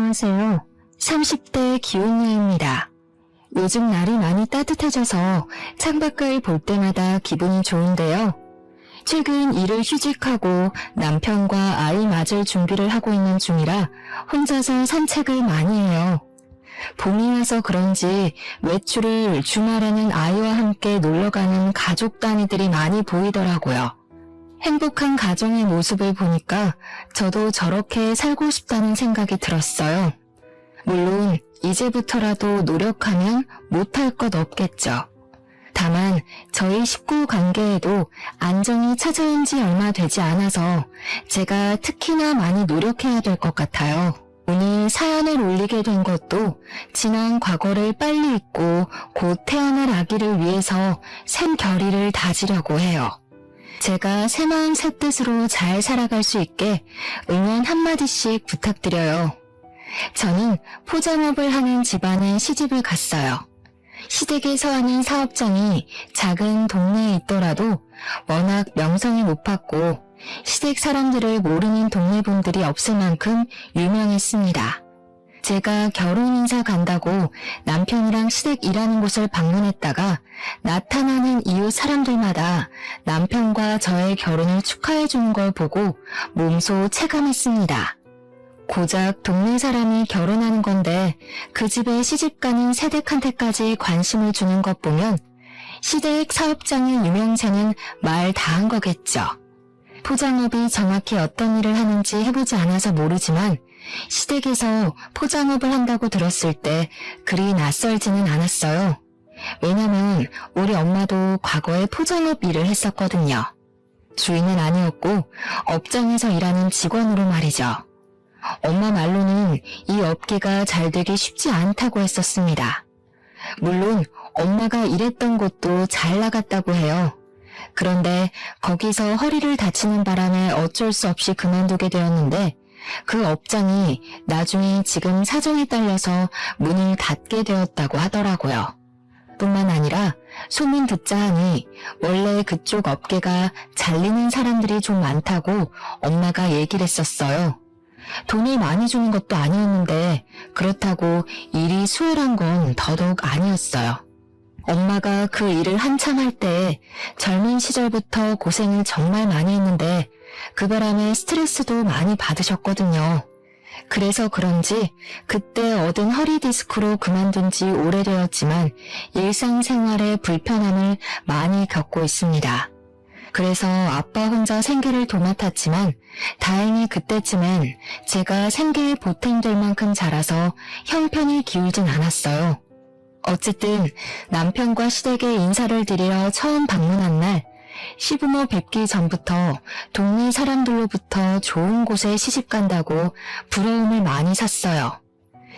안녕하세요. 30대 기혼녀입니다. 요즘 날이 많이 따뜻해져서 창밖을 볼 때마다 기분이 좋은데요. 최근 일을 휴직하고 남편과 아이 맞을 준비를 하고 있는 중이라 혼자서 산책을 많이 해요. 봄이 와서 그런지 외출을 주말에는 아이와 함께 놀러가는 가족 단위들이 많이 보이더라고요. 행복한 가정의 모습을 보니까 저도 저렇게 살고 싶다는 생각이 들었어요. 물론 이제부터라도 노력하면 못할 것 없겠죠. 다만 저희 식구 관계에도 안정이 찾아온 지 얼마 되지 않아서 제가 특히나 많이 노력해야 될 것 같아요. 오늘 사연을 올리게 된 것도 지난 과거를 빨리 잊고 곧 태어날 아기를 위해서 샘결의를 다지려고 해요. 제가 새마음 새뜻으로 잘 살아갈 수 있게 응원 한마디씩 부탁드려요. 저는 포장업을 하는 집안에 시집을 갔어요. 시댁에서 하는 사업장이 작은 동네에 있더라도 워낙 명성이 높았고 시댁 사람들을 모르는 동네 분들이 없을 만큼 유명했습니다. 제가 결혼 인사 간다고 남편이랑 시댁 일하는 곳을 방문했다가 나타나는 이웃 사람들마다 남편과 저의 결혼을 축하해 주는 걸 보고 몸소 체감했습니다. 고작 동네 사람이 결혼하는 건데 그 집에 시집가는 새댁한테까지 관심을 주는 것 보면 시댁 사업장의 유명세는 말 다 한 거겠죠. 포장업이 정확히 어떤 일을 하는지 해보지 않아서 모르지만 시댁에서 포장업을 한다고 들었을 때 그리 낯설지는 않았어요. 왜냐면 우리 엄마도 과거에 포장업 일을 했었거든요. 주인은 아니었고 업장에서 일하는 직원으로 말이죠. 엄마 말로는 이 업계가 잘 되기 쉽지 않다고 했었습니다. 물론 엄마가 일했던 곳도 잘 나갔다고 해요. 그런데 거기서 허리를 다치는 바람에 어쩔 수 없이 그만두게 되었는데 그 업장이 나중에 지금 사정에 딸려서 문을 닫게 되었다고 하더라고요. 뿐만 아니라 소문 듣자 하니 원래 그쪽 업계가 잘리는 사람들이 좀 많다고 엄마가 얘기를 했었어요. 돈을 많이 주는 것도 아니었는데 그렇다고 일이 수월한 건 더더욱 아니었어요. 엄마가 그 일을 한참 할 때 젊은 시절부터 고생을 정말 많이 했는데 그 바람에 스트레스도 많이 받으셨거든요. 그래서 그런지 그때 얻은 허리 디스크로 그만둔 지 오래되었지만 일상생활의 불편함을 많이 겪고 있습니다. 그래서 아빠 혼자 생계를 도맡았지만 다행히 그때쯤엔 제가 생계에 보탬될 만큼 자라서 형편이 기울진 않았어요. 어쨌든 남편과 시댁에 인사를 드리러 처음 방문한 날 시부모 뵙기 전부터 동네 사람들로부터 좋은 곳에 시집간다고 부러움을 많이 샀어요.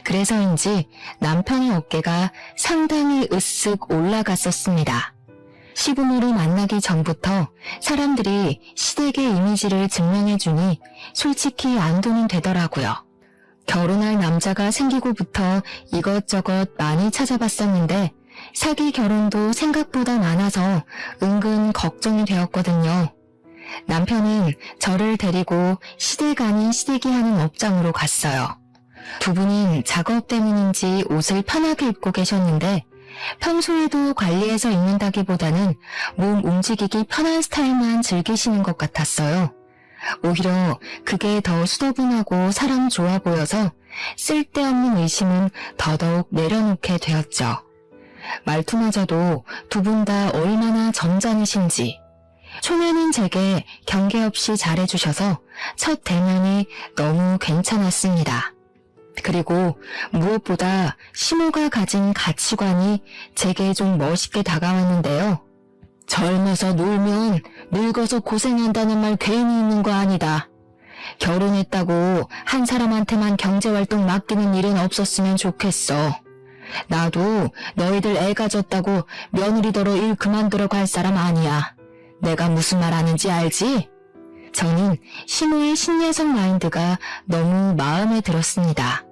그래서인지 남편의 어깨가 상당히 으쓱 올라갔었습니다. 시부모를 만나기 전부터 사람들이 시댁의 이미지를 증명해주니 솔직히 안도는 되더라고요. 결혼할 남자가 생기고부터 이것저것 많이 찾아봤었는데 사기 결혼도 생각보다 많아서 은근 걱정이 되었거든요. 남편은 저를 데리고 시댁 아닌 시댁이 하는 업장으로 갔어요. 두 분은 작업 때문인지 옷을 편하게 입고 계셨는데 평소에도 관리해서 입는다기보다는 몸 움직이기 편한 스타일만 즐기시는 것 같았어요. 오히려 그게 더 수더분하고 사람 좋아 보여서 쓸데없는 의심은 더더욱 내려놓게 되었죠. 말투마저도 두 분 다 얼마나 점잖으신지. 초면인 제게 경계 없이 잘해주셔서 첫 대면이 너무 괜찮았습니다. 그리고 무엇보다 시모가 가진 가치관이 제게 좀 멋있게 다가왔는데요. 젊어서 놀면 늙어서 고생한다는 말 괜히 있는 거 아니다. 결혼했다고 한 사람한테만 경제활동 맡기는 일은 없었으면 좋겠어. 나도 너희들 애 가졌다고 며느리더러 일 그만두러 갈 사람 아니야. 내가 무슨 말 하는지 알지? 저는 시모의 신여성 마인드가 너무 마음에 들었습니다.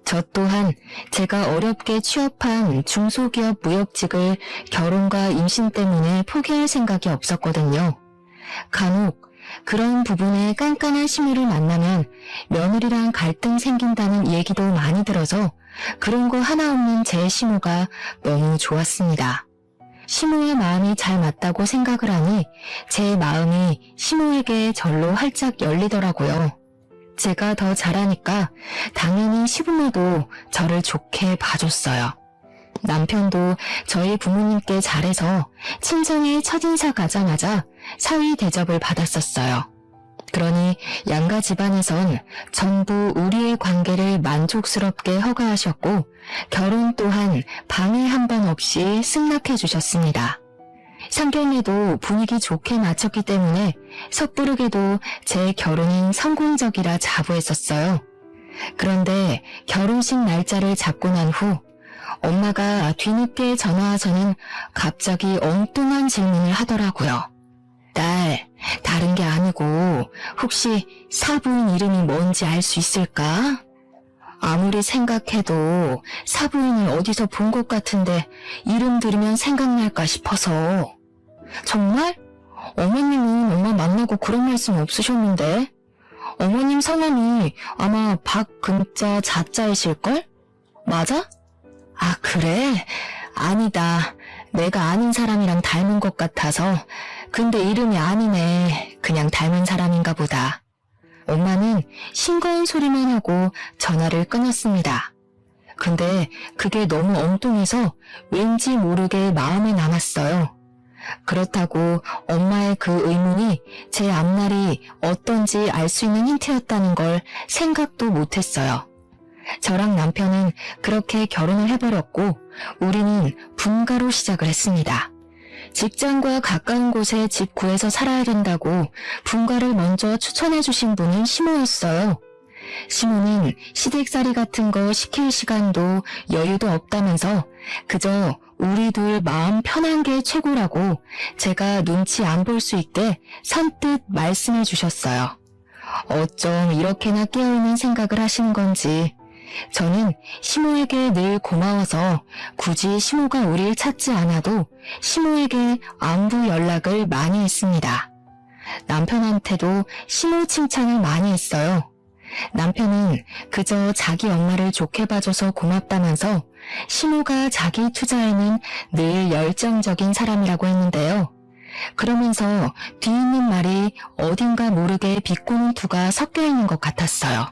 저 또한 제가 어렵게 취업한 중소기업 무역직을 결혼과 임신 때문에 포기할 생각이 없었거든요. 간혹 그런 부분에 깐깐한 시모를 만나면 며느리랑 갈등 생긴다는 얘기도 많이 들어서 그런 거 하나 없는 제 시모가 너무 좋았습니다. 시모의 마음이 잘 맞다고 생각을 하니 제 마음이 시모에게 절로 활짝 열리더라고요. 제가 더 잘하니까 당연히 시부모도 저를 좋게 봐줬어요. 남편도 저희 부모님께 잘해서 친정에 첫인사 가자마자 사위 대접을 받았었어요. 그러니 양가 집안에선 전부 우리의 관계를 만족스럽게 허가하셨고 결혼 또한 방해 한 번 없이 승낙해 주셨습니다. 상견례도 분위기 좋게 마쳤기 때문에 섣부르게도 제 결혼은 성공적이라 자부했었어요. 그런데 결혼식 날짜를 잡고 난 후 엄마가 뒤늦게 전화와서는 갑자기 엉뚱한 질문을 하더라고요. 딸, 다른 게 아니고 혹시 사부인 이름이 뭔지 알 수 있을까? 아무리 생각해도 사부인을 어디서 본 것 같은데 이름 들으면 생각날까 싶어서. 정말? 어머님은 엄마 만나고 그런 말씀 없으셨는데? 어머님 성함이 아마 박금자 자자이실걸? 맞아? 아, 그래? 아니다. 내가 아는 사람이랑 닮은 것 같아서. 근데 이름이 아니네. 그냥 닮은 사람인가 보다. 엄마는 싱거운 소리만 하고 전화를 끊었습니다. 근데 그게 너무 엉뚱해서 왠지 모르게 마음에 남았어요. 그렇다고 엄마의 그 의문이 제 앞날이 어떤지 알 수 있는 힌트였다는 걸 생각도 못했어요. 저랑 남편은 그렇게 결혼을 해버렸고 우리는 분가로 시작을 했습니다. 직장과 가까운 곳에 집 구해서 살아야 된다고 분가를 먼저 추천해 주신 분은 시모였어요. 시모는 시댁살이 같은 거 시킬 시간도 여유도 없다면서 그저 우리 둘 마음 편한 게 최고라고 제가 눈치 안 볼 수 있게 선뜻 말씀해 주셨어요. 어쩜 이렇게나 깨어있는 생각을 하시는 건지. 저는 시모에게 늘 고마워서 굳이 시모가 우릴 찾지 않아도 시모에게 안부 연락을 많이 했습니다. 남편한테도 시모 칭찬을 많이 했어요. 남편은 그저 자기 엄마를 좋게 봐줘서 고맙다면서 시모가 자기 투자에는 늘 열정적인 사람이라고 했는데요. 그러면서 뒤있는 말이 어딘가 모르게 비꼬는 투가 섞여 있는 것 같았어요.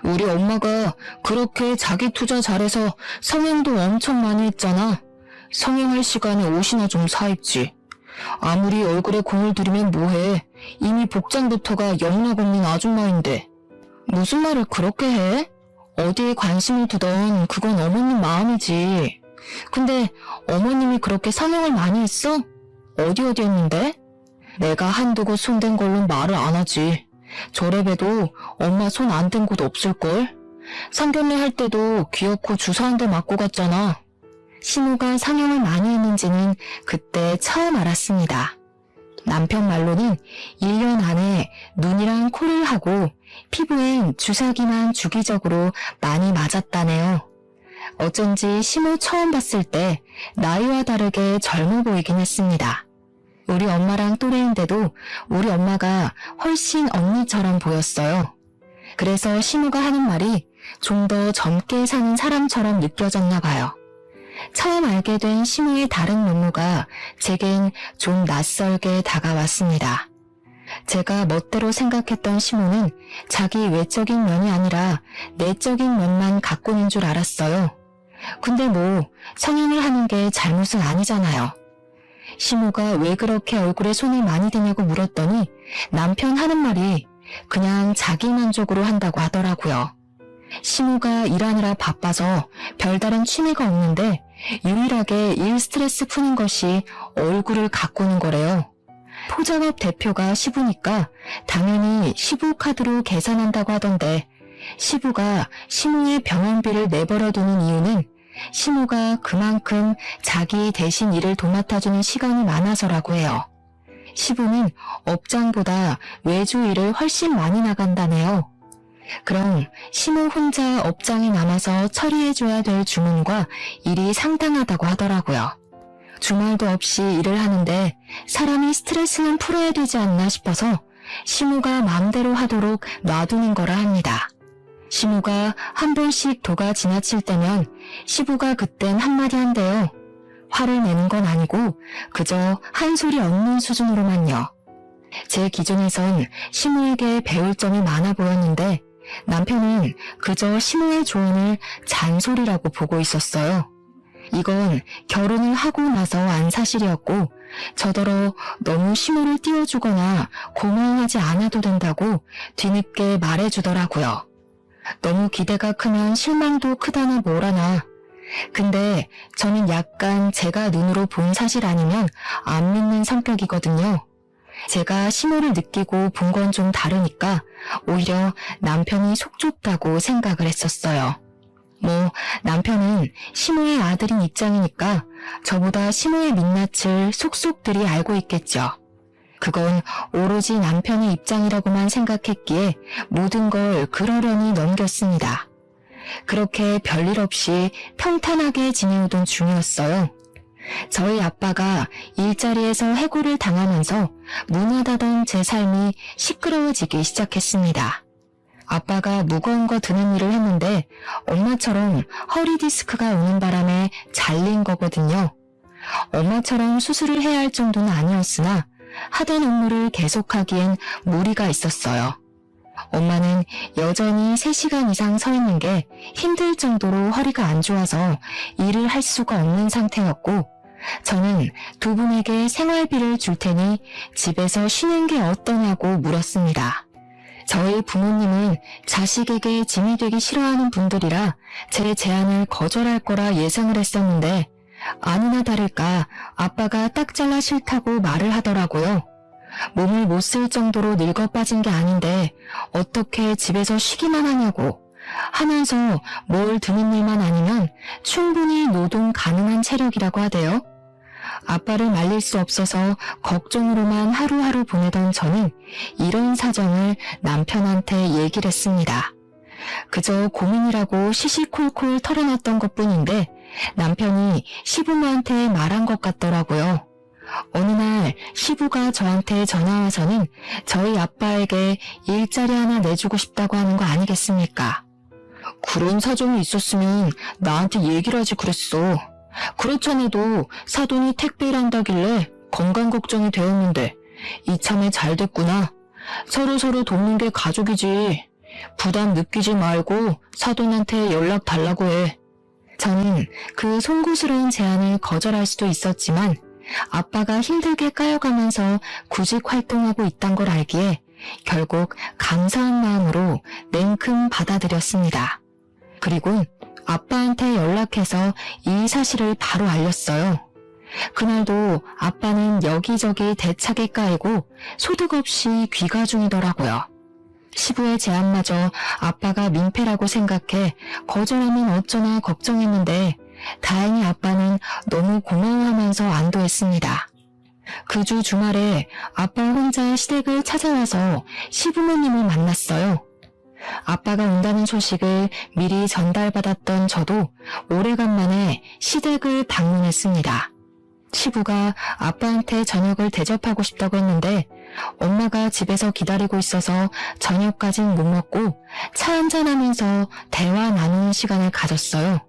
우리 엄마가 그렇게 자기 투자 잘해서 성형도 엄청 많이 했잖아. 성형할 시간에 옷이나 좀 사입지. 아무리 얼굴에 공을 들이면 뭐해. 이미 복장부터가 영락 없는 아줌마인데. 무슨 말을 그렇게 해? 어디에 관심을 두던 그건 어머님 마음이지. 근데 어머님이 그렇게 성형을 많이 했어? 어디 했는데? 내가 한두 곳 손댄 걸로 말을 안 하지. 저래봬도 엄마 손 안 댄 곳 없을걸? 상견례 할 때도 귀엽고 주사 한 대 맞고 갔잖아. 시모가 성형을 많이 했는지는 그때 처음 알았습니다. 남편 말로는 1년 안에 눈이랑 코를 하고 피부엔 주사기만 주기적으로 많이 맞았다네요. 어쩐지 시모 처음 봤을 때 나이와 다르게 젊어 보이긴 했습니다. 우리 엄마랑 또래인데도 우리 엄마가 훨씬 언니처럼 보였어요. 그래서 시모가 하는 말이 좀 더 젊게 사는 사람처럼 느껴졌나 봐요. 처음 알게 된 시모의 다른 면모가 제겐 좀 낯설게 다가왔습니다. 제가 멋대로 생각했던 시모는 자기 외적인 면이 아니라 내적인 면만 갖고 있는 줄 알았어요. 근데 뭐 성형을 하는 게 잘못은 아니잖아요. 시모가 왜 그렇게 얼굴에 손을 많이 대냐고 물었더니 남편 하는 말이 그냥 자기 만족으로 한다고 하더라고요. 시모가 일하느라 바빠서 별다른 취미가 없는데 유일하게 일 스트레스 푸는 것이 얼굴을 가꾸는 거래요. 포장업 대표가 시부니까 당연히 시부카드로 계산한다고 하던데 시부가 시모의 병원비를 내버려 두는 이유는 시모가 그만큼 자기 대신 일을 도맡아주는 시간이 많아서라고 해요. 시부는 업장보다 외주 일을 훨씬 많이 나간다네요. 그럼 시모 혼자 업장에 남아서 처리해줘야 될 주문과 일이 상당하다고 하더라고요. 주말도 없이 일을 하는데 사람이 스트레스는 풀어야 되지 않나 싶어서 시무가 마음대로 하도록 놔두는 거라 합니다. 시무가 한 번씩 도가 지나칠 때면 시부가 그땐 한마디 한대요. 화를 내는 건 아니고 그저 한 소리 없는 수준으로만요. 제 기준에선 시무에게 배울 점이 많아 보였는데 남편은 그저 시무의 조언을 잔소리라고 보고 있었어요. 이건 결혼을 하고 나서 안 사실이었고 저더러 너무 시무를 띄워주거나 고마워하지 않아도 된다고 뒤늦게 말해주더라고요. 너무 기대가 크면 실망도 크다나 뭐라나. 근데 저는 약간 제가 눈으로 본 사실 아니면 안 믿는 성격이거든요. 제가 시무를 느끼고 본 건 좀 다르니까 오히려 남편이 속 좁다고 생각을 했었어요. 뭐 남편은 시무의 아들인 입장이니까 저보다 시무의 민낯을 속속들이 알고 있겠죠. 그건 오로지 남편의 입장이라고만 생각했기에 모든 걸 그러려니 넘겼습니다. 그렇게 별일 없이 평탄하게 지내오던 중이었어요. 저희 아빠가 일자리에서 해고를 당하면서 무난하던 제 삶이 시끄러워지기 시작했습니다. 아빠가 무거운 거 드는 일을 했는데 엄마처럼 허리 디스크가 오는 바람에 잘린 거거든요. 엄마처럼 수술을 해야 할 정도는 아니었으나 하던 업무를 계속하기엔 무리가 있었어요. 엄마는 여전히 3시간 이상 서 있는 게 힘들 정도로 허리가 안 좋아서 일을 할 수가 없는 상태였고 저는 두 분에게 생활비를 줄 테니 집에서 쉬는 게 어떠냐고 물었습니다. 저희 부모님은 자식에게 짐이 되기 싫어하는 분들이라 제 제안을 거절할 거라 예상을 했었는데 아니나 다를까 아빠가 딱 잘라 싫다고 말을 하더라고요. 몸을 못 쓸 정도로 늙어 빠진 게 아닌데 어떻게 집에서 쉬기만 하냐고 하면서 뭘 드는 일만 아니면 충분히 노동 가능한 체력이라고 하대요. 아빠를 말릴 수 없어서 걱정으로만 하루하루 보내던 저는 이런 사정을 남편한테 얘기를 했습니다. 그저 고민이라고 시시콜콜 털어놨던 것뿐인데 남편이 시부모한테 말한 것 같더라고요. 어느 날 시부가 저한테 전화와서는 저희 아빠에게 일자리 하나 내주고 싶다고 하는 거 아니겠습니까? 그런 사정이 있었으면 나한테 얘기를 하지 그랬어. 그렇잖아도 사돈이 택배 일한다길래 건강 걱정이 되었는데 이참에 잘 됐구나. 서로서로 돕는 게 가족이지. 부담 느끼지 말고 사돈한테 연락 달라고 해. 저는 그 송구스러운 제안을 거절할 수도 있었지만 아빠가 힘들게 까여가면서 구직 활동하고 있단 걸 알기에 결국 감사한 마음으로 냉큼 받아들였습니다. 그리고 아빠한테 연락해서 이 사실을 바로 알렸어요. 그날도 아빠는 여기저기 대차게 까이고 소득 없이 귀가 중이더라고요. 시부의 제안마저 아빠가 민폐라고 생각해 거절하면 어쩌나 걱정했는데 다행히 아빠는 너무 고마워하면서 안도했습니다. 그 주 주말에 아빠 혼자 시댁을 찾아와서 시부모님을 만났어요. 아빠가 온다는 소식을 미리 전달받았던 저도 오래간만에 시댁을 방문했습니다. 시부가 아빠한테 저녁을 대접하고 싶다고 했는데 엄마가 집에서 기다리고 있어서 저녁까진 못 먹고 차 한잔하면서 대화 나누는 시간을 가졌어요.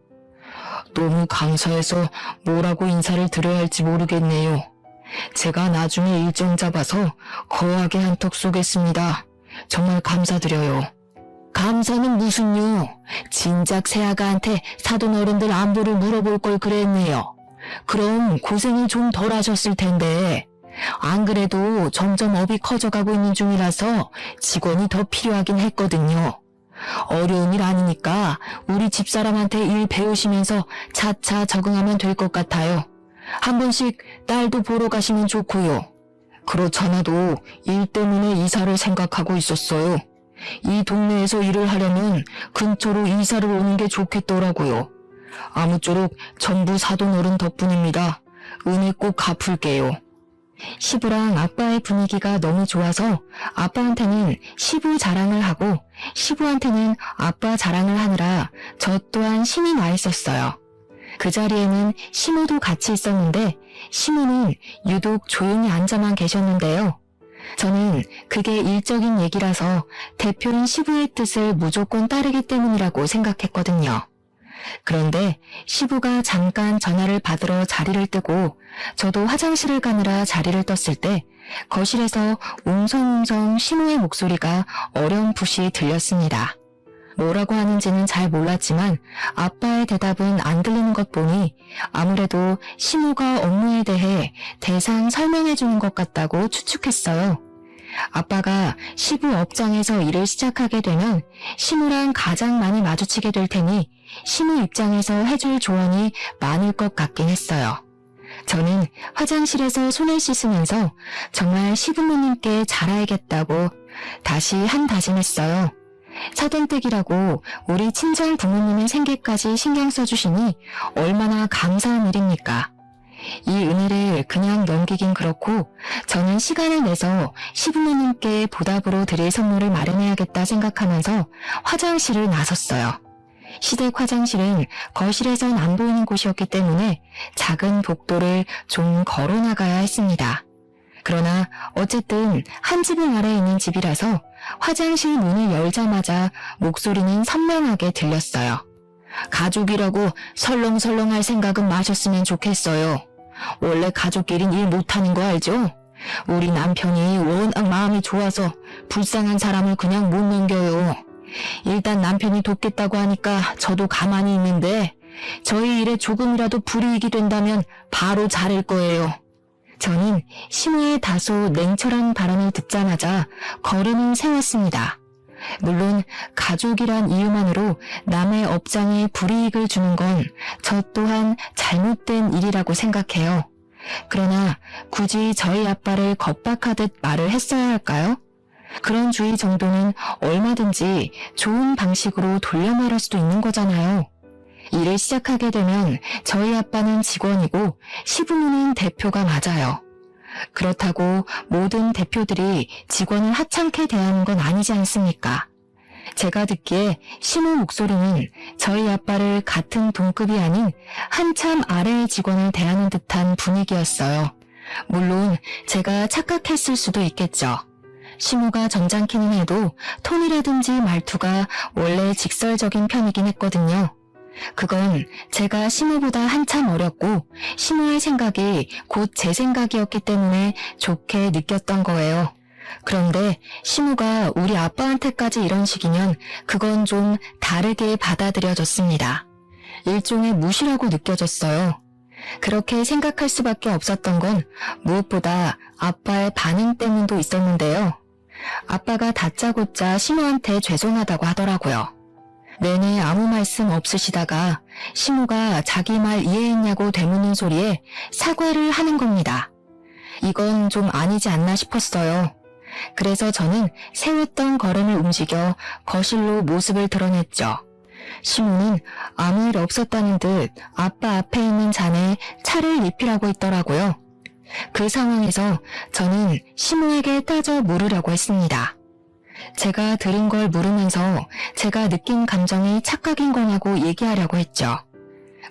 너무 감사해서 뭐라고 인사를 드려야 할지 모르겠네요. 제가 나중에 일정 잡아서 거하게 한턱 쏘겠습니다. 정말 감사드려요. 감사는 무슨요? 진작 새아가한테 사돈 어른들 안부를 물어볼 걸 그랬네요. 그럼 고생이 좀 덜 하셨을 텐데. 안 그래도 점점 업이 커져가고 있는 중이라서 직원이 더 필요하긴 했거든요. 어려운 일 아니니까 우리 집사람한테 일 배우시면서 차차 적응하면 될 것 같아요. 한 번씩 딸도 보러 가시면 좋고요. 그렇잖아도 일 때문에 이사를 생각하고 있었어요. 이 동네에서 일을 하려면 근처로 이사를 오는 게 좋겠더라고요. 아무쪼록 전부 사돈 어른 덕분입니다. 은혜 꼭 갚을게요. 시부랑 아빠의 분위기가 너무 좋아서 아빠한테는 시부 자랑을 하고 시부한테는 아빠 자랑을 하느라 저 또한 신이 나 있었어요. 그 자리에는 시무도 같이 있었는데 시무는 유독 조용히 앉아만 계셨는데요. 저는 그게 일적인 얘기라서 대표인 시부의 뜻을 무조건 따르기 때문이라고 생각했거든요. 그런데 시부가 잠깐 전화를 받으러 자리를 뜨고 저도 화장실을 가느라 자리를 떴을 때 거실에서 웅성웅성 시모의 목소리가 어렴풋이 들렸습니다. 뭐라고 하는지는 잘 몰랐지만 아빠의 대답은 안 들리는 것 보니 아무래도 시모가 업무에 대해 대상 설명해 주는 것 같다고 추측했어요. 아빠가 시부 업장에서 일을 시작하게 되면 시모랑 가장 많이 마주치게 될 테니 시모 입장에서 해줄 조언이 많을 것 같긴 했어요. 저는 화장실에서 손을 씻으면서 정말 시부모님께 잘해야겠다고 다시 한 다짐했어요. 사돈댁이라고 우리 친정 부모님의 생계까지 신경 써주시니 얼마나 감사한 일입니까? 이 은혜를 그냥 넘기긴 그렇고 저는 시간을 내서 시부모님께 보답으로 드릴 선물을 마련해야겠다 생각하면서 화장실을 나섰어요. 시댁 화장실은 거실에선 안 보이는 곳이었기 때문에 작은 복도를 좀 걸어 나가야 했습니다. 그러나 어쨌든 한 지붕 아래에 있는 집이라서 화장실 문을 열자마자 목소리는 선명하게 들렸어요. 가족이라고 설렁설렁 할 생각은 마셨으면 좋겠어요. 원래 가족끼린 일 못하는 거 알죠? 우리 남편이 워낙 마음이 좋아서 불쌍한 사람을 그냥 못 넘겨요. 일단 남편이 돕겠다고 하니까 저도 가만히 있는데 저희 일에 조금이라도 불이익이 된다면 바로 자를 거예요. 저는 시모의 다소 냉철한 발언을 듣자마자 걸음을 세웠습니다. 물론 가족이란 이유만으로 남의 업장에 불이익을 주는 건 저 또한 잘못된 일이라고 생각해요. 그러나 굳이 저희 아빠를 겁박하듯 말을 했어야 할까요? 그런 주의 정도는 얼마든지 좋은 방식으로 돌려 말할 수도 있는 거잖아요. 일을 시작하게 되면 저희 아빠는 직원이고 시부모는 대표가 맞아요. 그렇다고 모든 대표들이 직원을 하찮게 대하는 건 아니지 않습니까? 제가 듣기에 시모 목소리는 저희 아빠를 같은 동급이 아닌 한참 아래의 직원을 대하는 듯한 분위기였어요. 물론 제가 착각했을 수도 있겠죠. 시모가 점잖기는 해도 톤이라든지 말투가 원래 직설적인 편이긴 했거든요. 그건 제가 시모보다 한참 어렸고 시모의 생각이 곧 제 생각이었기 때문에 좋게 느꼈던 거예요. 그런데 시모가 우리 아빠한테까지 이런 식이면 그건 좀 다르게 받아들여졌습니다. 일종의 무시라고 느껴졌어요. 그렇게 생각할 수밖에 없었던 건 무엇보다 아빠의 반응 때문도 있었는데요. 아빠가 다짜고짜 시모한테 죄송하다고 하더라고요. 내내 아무 말씀 없으시다가 시모가 자기 말 이해했냐고 되묻는 소리에 사과를 하는 겁니다. 이건 좀 아니지 않나 싶었어요. 그래서 저는 세웠던 걸음을 움직여 거실로 모습을 드러냈죠. 시모는 아무 일 없었다는 듯 아빠 앞에 있는 잔에 차를 리필하고 있더라고요. 그 상황에서 저는 시모에게 따져 물으려고 했습니다. 제가 들은 걸 물으면서 제가 느낀 감정이 착각인 거냐고 얘기하려고 했죠.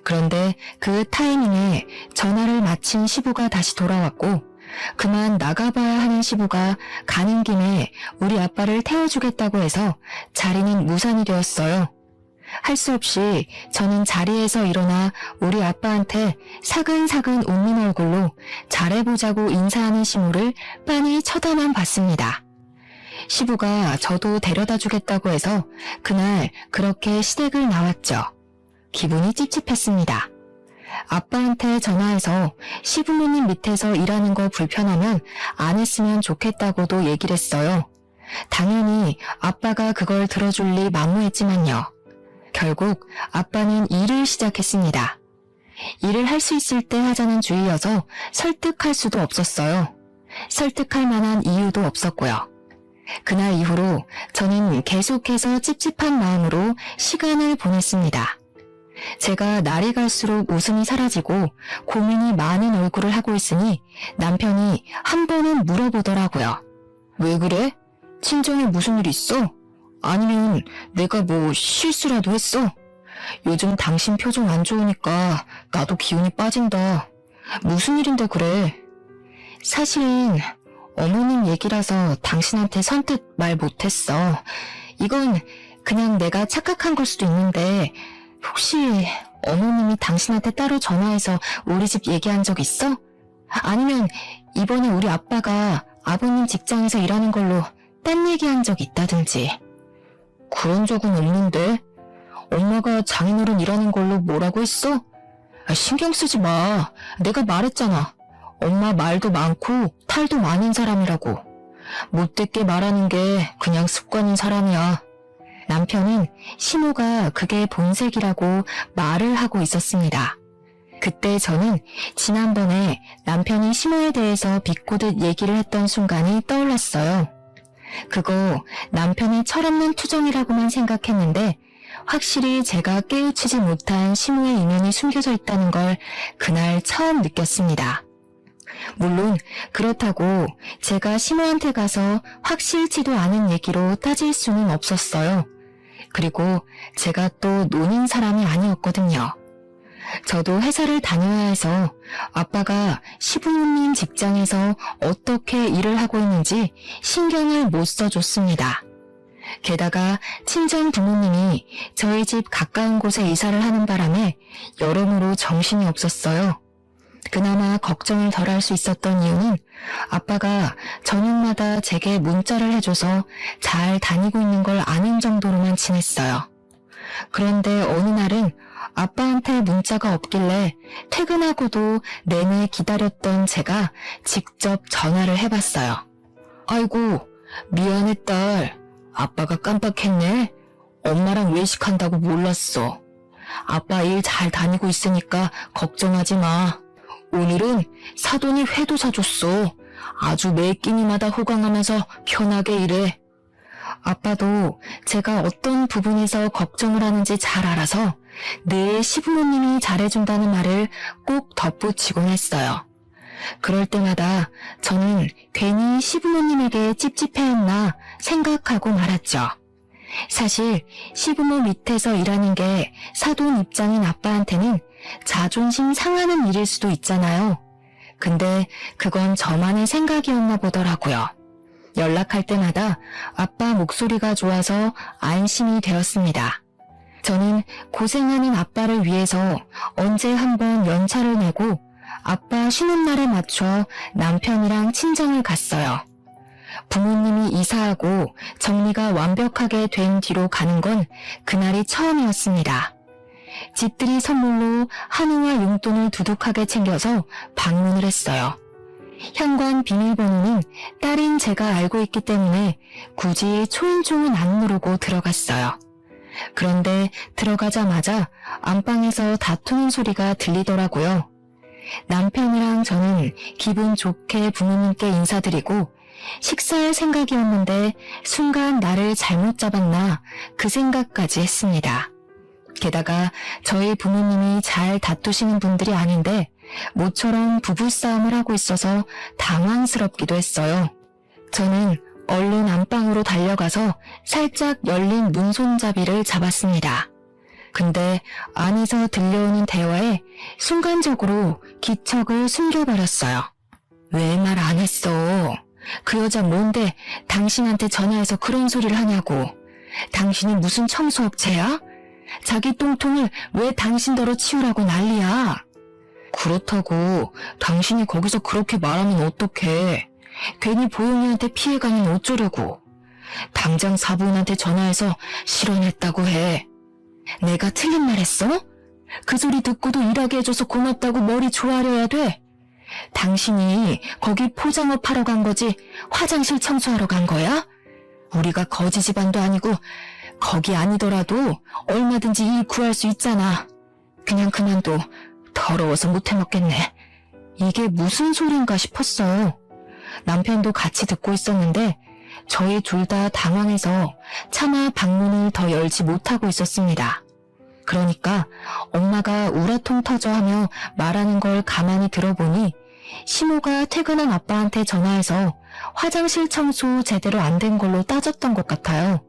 그런데 그 타이밍에 전화를 마친 시부가 다시 돌아왔고 그만 나가봐야 하는 시부가 가는 김에 우리 아빠를 태워주겠다고 해서 자리는 무산이 되었어요. 할 수 없이 저는 자리에서 일어나 우리 아빠한테 사근사근 웃는 얼굴로 잘해보자고 인사하는 시모를 빤히 쳐다만 봤습니다. 시부가 저도 데려다 주겠다고 해서 그날 그렇게 시댁을 나왔죠. 기분이 찝찝했습니다. 아빠한테 전화해서 시부모님 밑에서 일하는 거 불편하면 안 했으면 좋겠다고도 얘기를 했어요. 당연히 아빠가 그걸 들어줄 리 만무했지만요. 결국 아빠는 일을 시작했습니다. 일을 할 수 있을 때 하자는 주의여서 설득할 수도 없었어요. 설득할 만한 이유도 없었고요. 그날 이후로 저는 계속해서 찝찝한 마음으로 시간을 보냈습니다. 제가 날이 갈수록 웃음이 사라지고 고민이 많은 얼굴을 하고 있으니 남편이 한 번은 물어보더라고요. 왜 그래? 친정에 무슨 일 있어? 아니면 내가 뭐 실수라도 했어? 요즘 당신 표정 안 좋으니까 나도 기운이 빠진다. 무슨 일인데 그래? 사실은 어머님 얘기라서 당신한테 선뜻 말 못했어. 이건 그냥 내가 착각한 걸 수도 있는데 혹시 어머님이 당신한테 따로 전화해서 우리 집 얘기한 적 있어? 아니면 이번에 우리 아빠가 아버님 직장에서 일하는 걸로 딴 얘기한 적 있다든지. 그런 적은 없는데? 엄마가 장인어른 일하는 걸로 뭐라고 했어? 신경 쓰지 마. 내가 말했잖아. 엄마 말도 많고 탈도 많은 사람이라고. 못됐게 말하는 게 그냥 습관인 사람이야. 남편은 시모가 그게 본색이라고 말을 하고 있었습니다. 그때 저는 지난번에 남편이 시모에 대해서 비꼬듯 얘기를 했던 순간이 떠올랐어요. 그거 남편의 철없는 투정이라고만 생각했는데 확실히 제가 깨우치지 못한 시모의 이면이 숨겨져 있다는 걸 그날 처음 느꼈습니다. 물론 그렇다고 제가 시모한테 가서 확실치도 않은 얘기로 따질 수는 없었어요. 그리고 제가 또 노는 사람이 아니었거든요. 저도 회사를 다녀야 해서 아빠가 시부모님 직장에서 어떻게 일을 하고 있는지 신경을 못 써줬습니다. 게다가 친정 부모님이 저희 집 가까운 곳에 이사를 하는 바람에 여러모로 정신이 없었어요. 그나마 걱정을 덜 할 수 있었던 이유는 아빠가 저녁마다 제게 문자를 해줘서 잘 다니고 있는 걸 아는 정도로만 지냈어요. 그런데 어느 날은 아빠한테 문자가 없길래 퇴근하고도 내내 기다렸던 제가 직접 전화를 해봤어요. 아이고, 미안해 딸. 아빠가 깜빡했네. 엄마랑 외식한다고 몰랐어. 아빠 일 잘 다니고 있으니까 걱정하지 마. 오늘은 사돈이 회도 사줬어. 아주 매 끼니마다 호강하면서 편하게 일해. 아빠도 제가 어떤 부분에서 걱정을 하는지 잘 알아서 늘 시부모님이 잘해준다는 말을 꼭 덧붙이곤 했어요. 그럴 때마다 저는 괜히 시부모님에게 찝찝해했나 생각하고 말았죠. 사실 시부모 밑에서 일하는 게 사돈 입장인 아빠한테는 자존심 상하는 일일 수도 있잖아요. 근데 그건 저만의 생각이었나 보더라고요. 연락할 때마다 아빠 목소리가 좋아서 안심이 되었습니다. 저는 고생하는 아빠를 위해서 언제 한번 연차를 내고 아빠 쉬는 날에 맞춰 남편이랑 친정을 갔어요. 부모님이 이사하고 정리가 완벽하게 된 뒤로 가는 건 그날이 처음이었습니다. 집들이 선물로 한우와 용돈을 두둑하게 챙겨서 방문을 했어요. 현관 비밀번호는 딸인 제가 알고 있기 때문에 굳이 초인종은 안 누르고 들어갔어요. 그런데 들어가자마자 안방에서 다투는 소리가 들리더라고요. 남편이랑 저는 기분 좋게 부모님께 인사드리고 식사할 생각이었는데 순간 나를 잘못 잡았나 그 생각까지 했습니다. 게다가 저희 부모님이 잘 다투시는 분들이 아닌데 모처럼 부부싸움을 하고 있어서 당황스럽기도 했어요. 저는 얼른 안방으로 달려가서 살짝 열린 문손잡이를 잡았습니다. 근데 안에서 들려오는 대화에 순간적으로 기척을 숨겨버렸어요. 왜 말 안 했어? 그 여자 뭔데 당신한테 전화해서 그런 소리를 하냐고. 당신이 무슨 청소업체야? 자기 똥통을 왜 당신더러 치우라고 난리야? 그렇다고 당신이 거기서 그렇게 말하면 어떡해. 괜히 보영이한테 피해가면 어쩌려고. 당장 사부인한테 전화해서 실언했다고 해. 내가 틀린 말 했어? 그 소리 듣고도 일하게 해줘서 고맙다고 머리 조아려야 돼? 당신이 거기 포장업 하러 간 거지 화장실 청소하러 간 거야? 우리가 거지 집안도 아니고 거기 아니더라도 얼마든지 일 구할 수 있잖아. 그냥 그만둬. 더러워서 못 해먹겠네. 이게 무슨 소린가 싶었어요. 남편도 같이 듣고 있었는데 저희 둘 다 당황해서 차마 방문을 더 열지 못하고 있었습니다. 그러니까 엄마가 우라통 터져 하며 말하는 걸 가만히 들어보니 시모가 퇴근한 아빠한테 전화해서 화장실 청소 제대로 안 된 걸로 따졌던 것 같아요.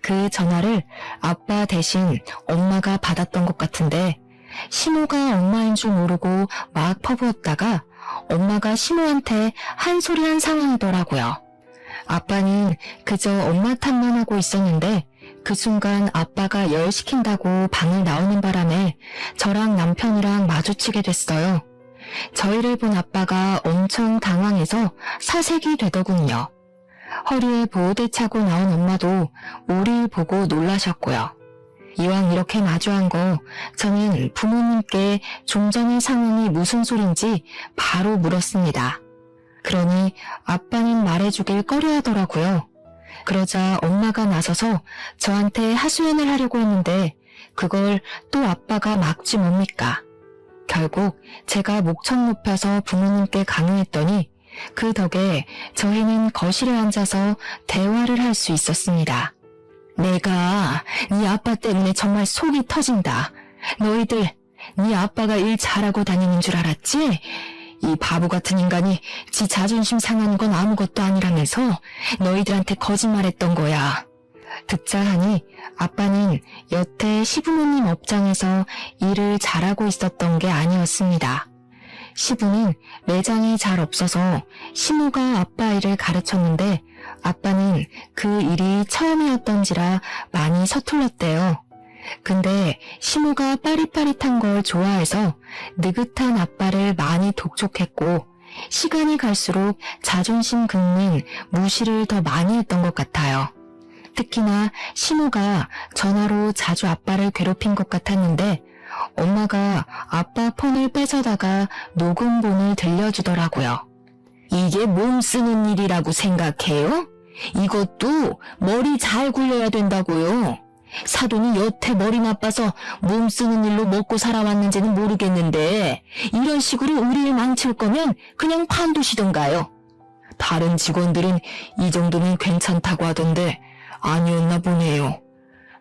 그 전화를 아빠 대신 엄마가 받았던 것 같은데 시모가 엄마인 줄 모르고 막 퍼부었다가 엄마가 시모한테 한 소리 한 상황이더라고요. 아빠는 그저 엄마 탓만 하고 있었는데 그 순간 아빠가 열 시킨다고 방을 나오는 바람에 저랑 남편이랑 마주치게 됐어요. 저희를 본 아빠가 엄청 당황해서 사색이 되더군요. 허리에 보호대 차고 나온 엄마도 우릴 보고 놀라셨고요. 이왕 이렇게 마주한 거 저는 부모님께 좀 전의 상황이 무슨 소린지 바로 물었습니다. 그러니 아빠는 말해주길 꺼려하더라고요. 그러자 엄마가 나서서 저한테 하소연을 하려고 했는데 그걸 또 아빠가 막지 뭡니까? 결국 제가 목청 높여서 부모님께 강요했더니 그 덕에 저희는 거실에 앉아서 대화를 할 수 있었습니다. 내가 네 아빠 때문에 정말 속이 터진다. 너희들 네 아빠가 일 잘하고 다니는 줄 알았지? 이 바보 같은 인간이 지 자존심 상하는 건 아무것도 아니라면서 너희들한테 거짓말했던 거야. 듣자 하니 아빠는 여태 시부모님 업장에서 일을 잘하고 있었던 게 아니었습니다. 시부는 매장이 잘 없어서 시모가 아빠 일을 가르쳤는데 아빠는 그 일이 처음이었던지라 많이 서툴렀대요. 근데 시모가 빠릿빠릿한 걸 좋아해서 느긋한 아빠를 많이 독촉했고 시간이 갈수록 자존심 긁는 무시를 더 많이 했던 것 같아요. 특히나 시모가 전화로 자주 아빠를 괴롭힌 것 같았는데 엄마가 아빠 폰을 뺏어다가 녹음본을 들려주더라고요. 이게 몸 쓰는 일이라고 생각해요? 이것도 머리 잘 굴려야 된다고요. 사돈이 여태 머리 나빠서 몸 쓰는 일로 먹고 살아왔는지는 모르겠는데 이런 식으로 우리를 망칠 거면 그냥 관두시던가요. 다른 직원들은 이 정도면 괜찮다고 하던데 아니었나 보네요.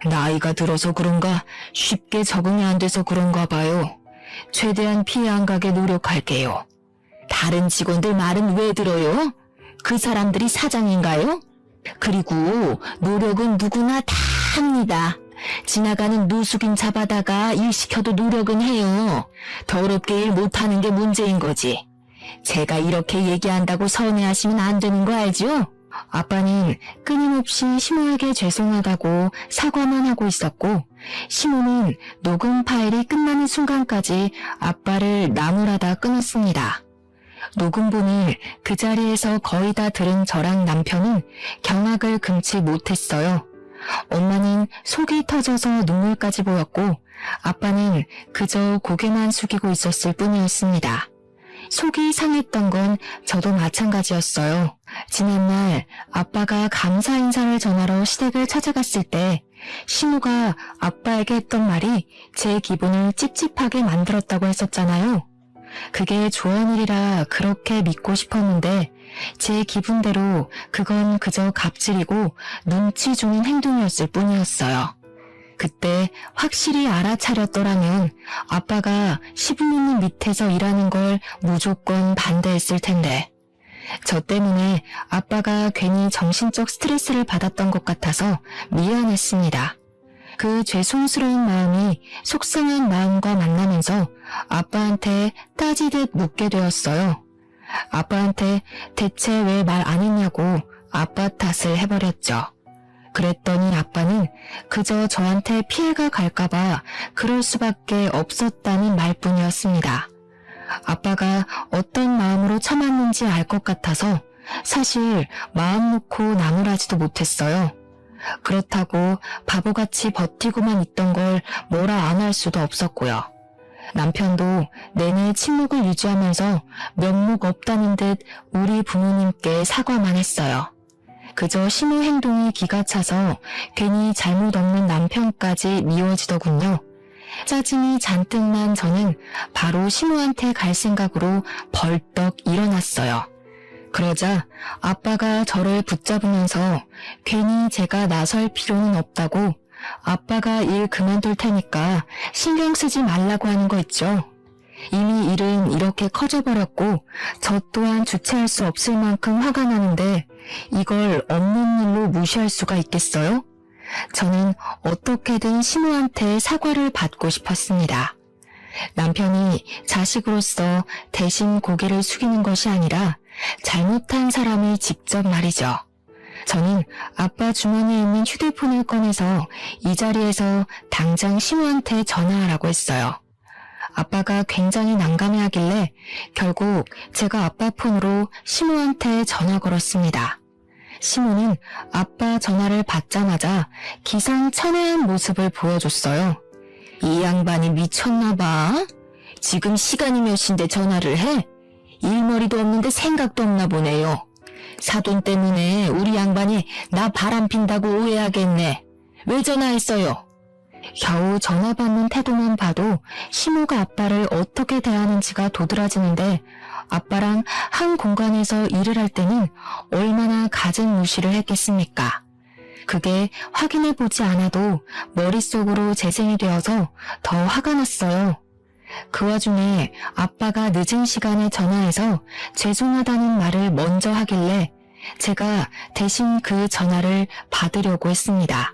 나이가 들어서 그런가 쉽게 적응이 안 돼서 그런가 봐요. 최대한 피해 안 가게 노력할게요. 다른 직원들 말은 왜 들어요? 그 사람들이 사장인가요? 그리고 노력은 누구나 다 합니다. 지나가는 노숙인 잡아다가 일 시켜도 노력은 해요. 더럽게 일 못하는 게 문제인 거지. 제가 이렇게 얘기한다고 서운해하시면 안 되는 거 알죠? 아빠는 끊임없이 시모에게 죄송하다고 사과만 하고 있었고 시모는 녹음 파일이 끝나는 순간까지 아빠를 나무라다 끊었습니다. 녹음본을 그 자리에서 거의 다 들은 저랑 남편은 경악을 금치 못했어요. 엄마는 속이 터져서 눈물까지 보였고 아빠는 그저 고개만 숙이고 있었을 뿐이었습니다. 속이 상했던 건 저도 마찬가지였어요. 지난날 아빠가 감사 인사를 전하러 시댁을 찾아갔을 때 시모가 아빠에게 했던 말이 제 기분을 찝찝하게 만들었다고 했었잖아요. 그게 좋은 일이라 그렇게 믿고 싶었는데 제 기분대로 그건 그저 갑질이고 눈치 주는 행동이었을 뿐이었어요. 그때 확실히 알아차렸더라면 아빠가 시부모님 밑에서 일하는 걸 무조건 반대했을 텐데 저 때문에 아빠가 괜히 정신적 스트레스를 받았던 것 같아서 미안했습니다. 그 죄송스러운 마음이 속상한 마음과 만나면서 아빠한테 따지듯 묻게 되었어요. 아빠한테 대체 왜 말 안 했냐고 아빠 탓을 해버렸죠. 그랬더니 아빠는 그저 저한테 피해가 갈까봐 그럴 수밖에 없었다는 말뿐이었습니다. 아빠가 어떤 마음으로 참았는지 알 것 같아서 사실 마음 놓고 나무라지도 못했어요. 그렇다고 바보같이 버티고만 있던 걸 뭐라 안 할 수도 없었고요. 남편도 내내 침묵을 유지하면서 면목 없다는 듯 우리 부모님께 사과만 했어요. 그저 시모 행동이 기가 차서 괜히 잘못 없는 남편까지 미워지더군요. 짜증이 잔뜩 난 저는 바로 시모한테 갈 생각으로 벌떡 일어났어요. 그러자 아빠가 저를 붙잡으면서 괜히 제가 나설 필요는 없다고 아빠가 일 그만둘 테니까 신경 쓰지 말라고 하는 거 있죠. 이미 일은 이렇게 커져버렸고 저 또한 주체할 수 없을 만큼 화가 나는데 이걸 없는 일로 무시할 수가 있겠어요? 저는 어떻게든 시모한테 사과를 받고 싶었습니다. 남편이 자식으로서 대신 고개를 숙이는 것이 아니라 잘못한 사람이 직접 말이죠. 저는 아빠 주머니에 있는 휴대폰을 꺼내서 이 자리에서 당장 시모한테 전화하라고 했어요. 아빠가 굉장히 난감해하길래 결국 제가 아빠 폰으로 시모한테 전화 걸었습니다. 시모는 아빠 전화를 받자마자 기상천외한 모습을 보여줬어요. 이 양반이 미쳤나 봐. 지금 시간이 몇 시인데 전화를 해? 일머리도 없는데 생각도 없나 보네요. 사돈 때문에 우리 양반이 나 바람핀다고 오해하겠네. 왜 전화했어요? 겨우 전화 받는 태도만 봐도 시모가 아빠를 어떻게 대하는지가 도드라지는데 아빠랑 한 공간에서 일을 할 때는 얼마나 갖은 무시를 했겠습니까? 그게 확인해보지 않아도 머릿속으로 재생이 되어서 더 화가 났어요. 그 와중에 아빠가 늦은 시간에 전화해서 죄송하다는 말을 먼저 하길래 제가 대신 그 전화를 받으려고 했습니다.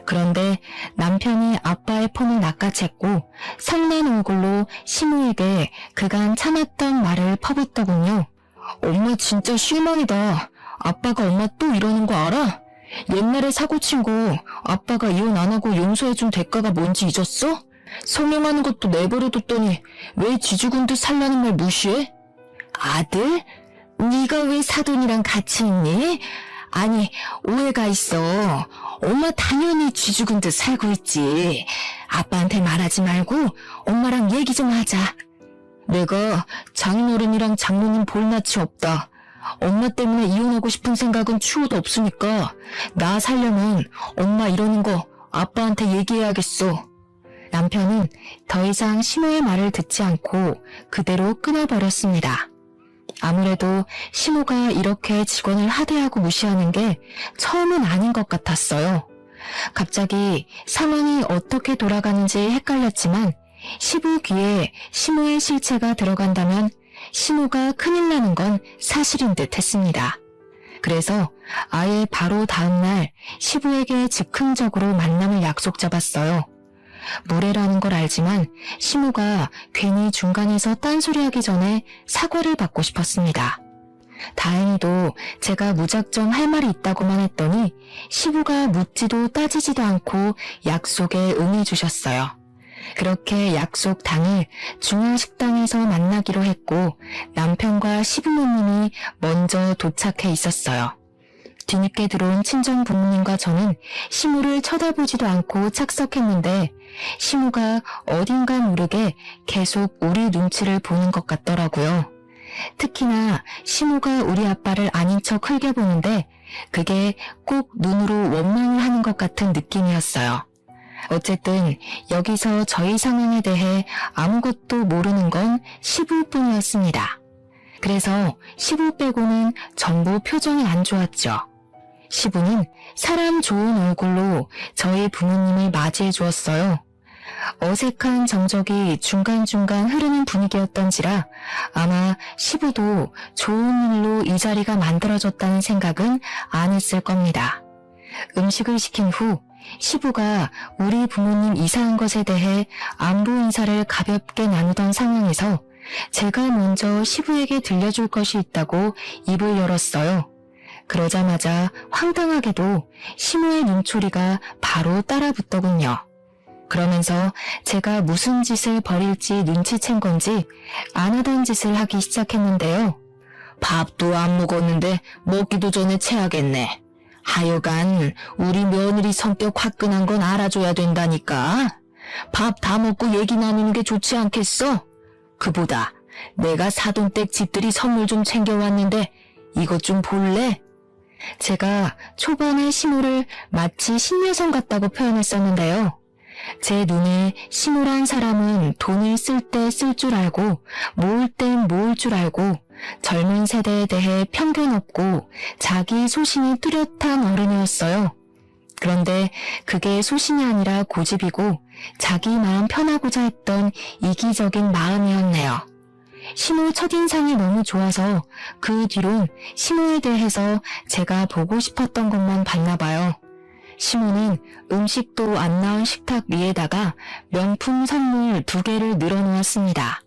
그런데 남편이 아빠의 폰을 낚아챘고 성난 얼굴로 시모에게 그간 참았던 말을 퍼붓더군요. 엄마 진짜 실망이다. 아빠가 엄마 또 이러는 거 알아? 옛날에 사고친 거 아빠가 이혼 안 하고 용서해준 대가가 뭔지 잊었어? 성형하는 것도 내버려뒀더니 왜 쥐죽은 듯 살라는 말 무시해? 아들? 네가 왜 사돈이랑 같이 있니? 아니, 오해가 있어. 엄마 당연히 쥐죽은 듯 살고 있지. 아빠한테 말하지 말고 엄마랑 얘기 좀 하자. 내가 장인어른이랑 장모님 볼낯이 없다. 엄마 때문에 이혼하고 싶은 생각은 추호도 없으니까 나 살려면 엄마 이러는 거 아빠한테 얘기해야겠어. 남편은 더 이상 시모의 말을 듣지 않고 그대로 끊어버렸습니다. 아무래도 시모가 이렇게 직원을 하대하고 무시하는 게 처음은 아닌 것 같았어요. 갑자기 상황이 어떻게 돌아가는지 헷갈렸지만 시부 귀에 시모의 실체가 들어간다면 시모가 큰일 나는 건 사실인 듯 했습니다. 그래서 아예 바로 다음날 시부에게 즉흥적으로 만남을 약속 잡았어요. 무례라는 걸 알지만 시모가 괜히 중간에서 딴소리하기 전에 사과를 받고 싶었습니다. 다행히도 제가 무작정 할 말이 있다고만 했더니 시부가 묻지도 따지지도 않고 약속에 응해주셨어요. 그렇게 약속 당일 중앙식당에서 만나기로 했고 남편과 시부모님이 먼저 도착해 있었어요. 뒤늦게 들어온 친정 부모님과 저는 시모를 쳐다보지도 않고 착석했는데 시모가 어딘가 모르게 계속 우리 눈치를 보는 것 같더라고요. 특히나 시모가 우리 아빠를 아닌 척 흘게 보는데 그게 꼭 눈으로 원망을 하는 것 같은 느낌이었어요. 어쨌든 여기서 저희 상황에 대해 아무것도 모르는 건 시부뿐이었습니다. 그래서 시부 빼고는 전부 표정이 안 좋았죠. 시부는 사람 좋은 얼굴로 저희 부모님을 맞이해 주었어요. 어색한 정적이 중간중간 흐르는 분위기였던지라 아마 시부도 좋은 일로 이 자리가 만들어졌다는 생각은 안 했을 겁니다. 음식을 시킨 후 시부가 우리 부모님 이사한 것에 대해 안부 인사를 가볍게 나누던 상황에서 제가 먼저 시부에게 들려줄 것이 있다고 입을 열었어요. 그러자마자 황당하게도 시모의 눈초리가 바로 따라붙더군요. 그러면서 제가 무슨 짓을 벌일지 눈치챈 건지 안 하던 짓을 하기 시작했는데요. 밥도 안 먹었는데 먹기도 전에 체하겠네. 하여간 우리 며느리 성격 화끈한 건 알아줘야 된다니까. 밥 다 먹고 얘기 나누는 게 좋지 않겠어? 그보다 내가 사돈댁 집들이 선물 좀 챙겨왔는데 이것 좀 볼래? 제가 초반에 시모를 마치 신여성 같다고 표현했었는데요. 제 눈에 시모란 사람은 돈을 쓸 때 쓸 줄 알고 모을 땐 모을 줄 알고 젊은 세대에 대해 편견 없고 자기 소신이 뚜렷한 어른이었어요. 그런데 그게 소신이 아니라 고집이고 자기 마음 편하고자 했던 이기적인 마음이었네요. 시모 첫인상이 너무 좋아서 그 뒤론 시모에 대해서 제가 보고 싶었던 것만 봤나 봐요. 시모는 음식도 안 나온 식탁 위에다가 명품 선물 2개를 늘어놓았습니다.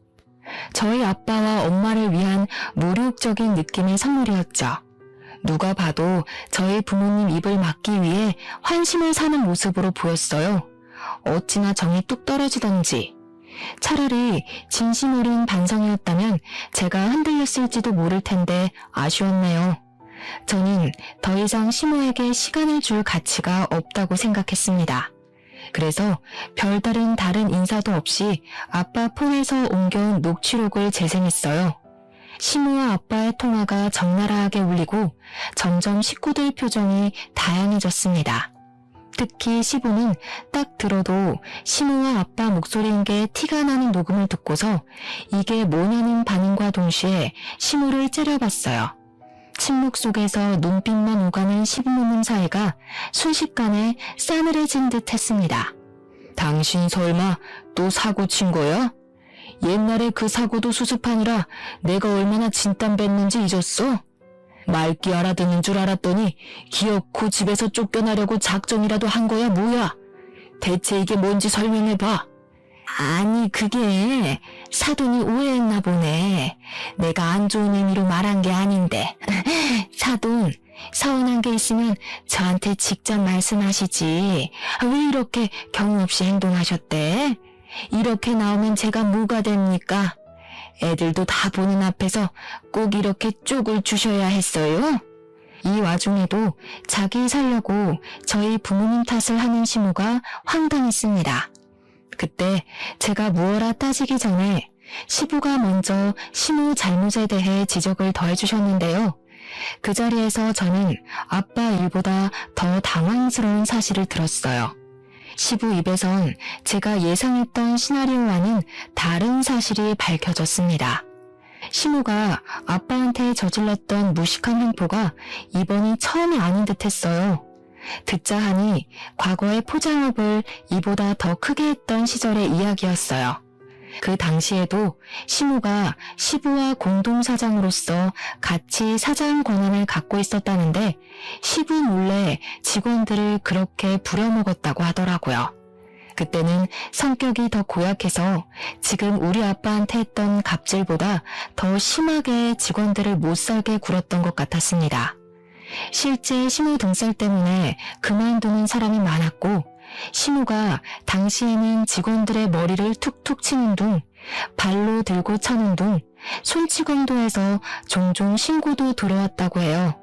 저희 아빠와 엄마를 위한 모욕적인 느낌의 선물이었죠. 누가 봐도 저희 부모님 입을 막기 위해 환심을 사는 모습으로 보였어요. 어찌나 정이 뚝 떨어지던지. 차라리 진심 어린 반성이었다면 제가 흔들렸을지도 모를 텐데 아쉬웠네요. 저는 더 이상 시모에게 시간을 줄 가치가 없다고 생각했습니다. 그래서 별다른 다른 인사도 없이 아빠 폰에서 옮겨온 녹취록을 재생했어요. 시모와 아빠의 통화가 적나라하게 울리고 점점 식구들 표정이 다양해졌습니다. 특히 시부는 딱 들어도 시모와 아빠 목소리인 게 티가 나는 녹음을 듣고서 이게 뭐냐는 반응과 동시에 시모를 째려봤어요. 침묵 속에서 눈빛만 오가는 시부모님 사이가 순식간에 싸늘해진 듯 했습니다. 당신 설마 또 사고 친 거야? 옛날에 그 사고도 수습하느라 내가 얼마나 진땀 뺐는지 잊었어? 맑게 알아듣는 줄 알았더니 기어코 집에서 쫓겨나려고 작정이라도 한 거야 뭐야? 대체 이게 뭔지 설명해봐. 아니 그게 사돈이 오해했나 보네. 내가 안 좋은 의미로 말한 게 아닌데. 사돈, 서운한 게 있으면 저한테 직접 말씀하시지. 왜 이렇게 경우 없이 행동하셨대? 이렇게 나오면 제가 뭐가 됩니까? 애들도 다 보는 앞에서 꼭 이렇게 쪽을 주셔야 했어요? 이 와중에도 자기 살려고 저희 부모님 탓을 하는 시모가 황당했습니다. 그때 제가 무어라 따지기 전에 시부가 먼저 시모 잘못에 대해 지적을 더해주셨는데요. 그 자리에서 저는 아빠 일보다 더 당황스러운 사실을 들었어요. 시부 입에선 제가 예상했던 시나리오와는 다른 사실이 밝혀졌습니다. 시모가 아빠한테 저질렀던 무식한 횡포가 이번이 처음이 아닌 듯 했어요. 듣자 하니 과거의 포장업을 이보다 더 크게 했던 시절의 이야기였어요. 그 당시에도 시모가 시부와 공동사장으로서 같이 사장 권한을 갖고 있었다는데 시부 몰래 직원들을 그렇게 부려먹었다고 하더라고요. 그때는 성격이 더 고약해서 지금 우리 아빠한테 했던 갑질보다 더 심하게 직원들을 못살게 굴었던 것 같았습니다. 실제 시모 등살 때문에 그만두는 사람이 많았고 시모가 당시에는 직원들의 머리를 툭툭 치는 둥, 발로 들고 차는 둥, 손찌검도 해서 종종 신고도 들어왔다고 해요.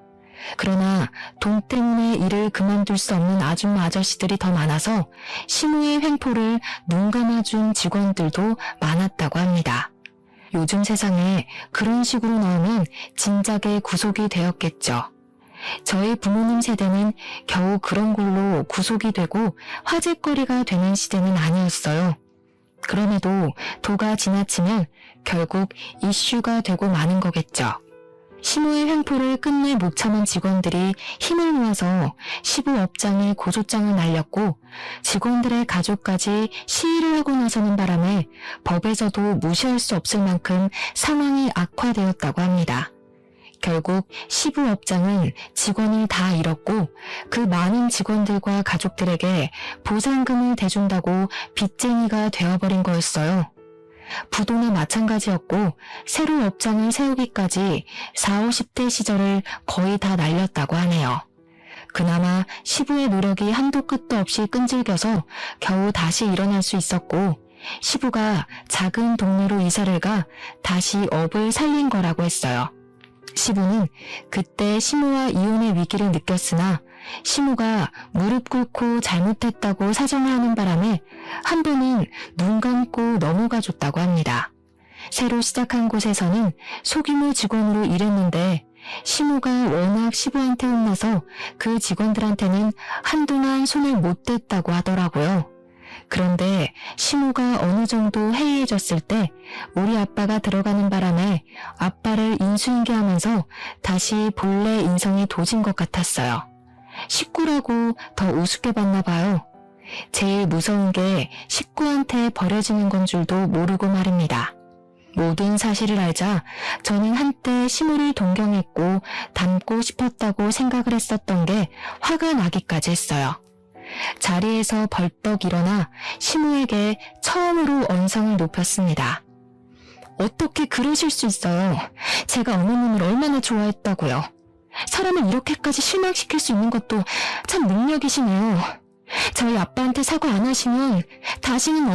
그러나 돈 때문에 일을 그만둘 수 없는 아줌마 아저씨들이 더 많아서 시모의 횡포를 눈 감아준 직원들도 많았다고 합니다. 요즘 세상에 그런 식으로 나오면 진작에 구속이 되었겠죠. 저희 부모님 세대는 겨우 그런 걸로 구속이 되고 화제거리가 되는 시대는 아니었어요. 그럼에도 도가 지나치면 결국 이슈가 되고 마는 거겠죠. 시모의 횡포를 끝내 못 참은 직원들이 힘을 모아서 시부 업장에 고소장을 날렸고 직원들의 가족까지 시위를 하고 나서는 바람에 법에서도 무시할 수 없을 만큼 상황이 악화되었다고 합니다. 결국 시부 업장은 직원을 다 잃었고 그 많은 직원들과 가족들에게 보상금을 대준다고 빚쟁이가 되어버린 거였어요. 부도나 마찬가지였고 새로 업장을 세우기까지 40, 50대 시절을 거의 다 날렸다고 하네요. 그나마 시부의 노력이 한도 끝도 없이 끈질겨서 겨우 다시 일어날 수 있었고 시부가 작은 동네로 이사를 가 다시 업을 살린 거라고 했어요. 시부는 그때 시모와 이혼의 위기를 느꼈으나 시모가 무릎 꿇고 잘못했다고 사정을 하는 바람에 한 번은 눈 감고 넘어가 줬다고 합니다. 새로 시작한 곳에서는 소규모 직원으로 일했는데 시모가 워낙 시부한테 혼나서 그 직원들한테는 한동안 손을 못 댔다고 하더라고요. 그런데 시모가 어느 정도 해이해졌을 때 우리 아빠가 들어가는 바람에 아빠를 인수인계하면서 다시 본래 인성이 도진 것 같았어요. 식구라고 더 우습게 봤나 봐요. 제일 무서운 게 식구한테 버려지는 건 줄도 모르고 말입니다. 모든 사실을 알자 저는 한때 시모를 동경했고 닮고 싶었다고 생각을 했었던 게 화가 나기까지 했어요. 자리에서 벌떡 일어나 시모에게 처음으로 언성을 높였습니다. 어떻게 그러실 수 있어요? 제가 어머님을 얼마나 좋아했다고요. 사람을 이렇게까지 실망시킬 수 있는 것도 참 능력이시네요. 저희 아빠한테 사과 안 하시면 다시는